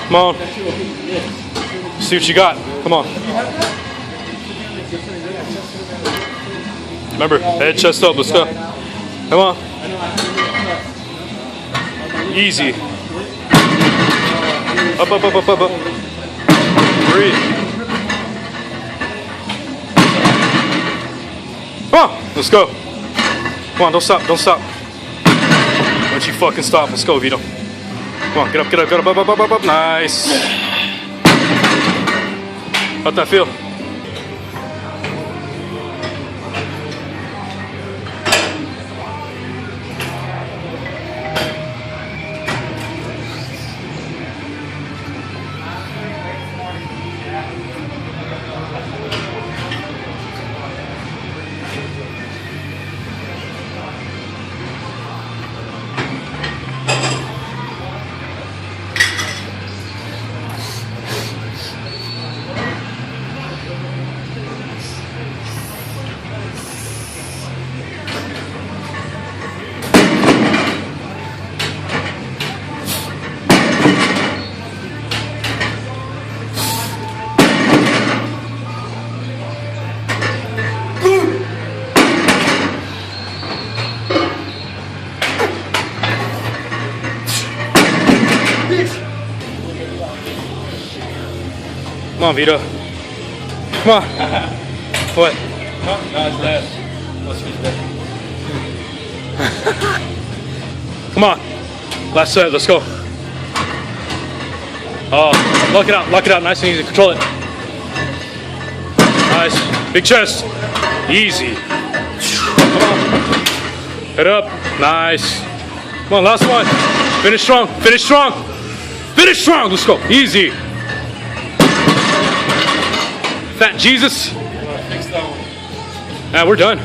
Come on. See what you got. Come on. Remember, head, chest up. Let's go. Come on. Easy. Up, up, up, up, up, up. Breathe. Come on. Let's go. Come on, don't stop. Don't stop. Don't you fucking stop. Let's go, Vito. Come on, get up, get up, get up, up, up, up, up, up. Nice. How'd that feel? Come on, Vito. Come on. What? No, it's that. Come on. Last set. Let's go. Oh, lock it out. Lock it out. Nice and easy. Control it. Nice. Big chest. Easy. Come on. Head up. Nice. Come on. Last one. Finish strong. Finish strong. Finish strong. Let's go. Easy. Fat Jesus. Fix that one. Nah, we're done.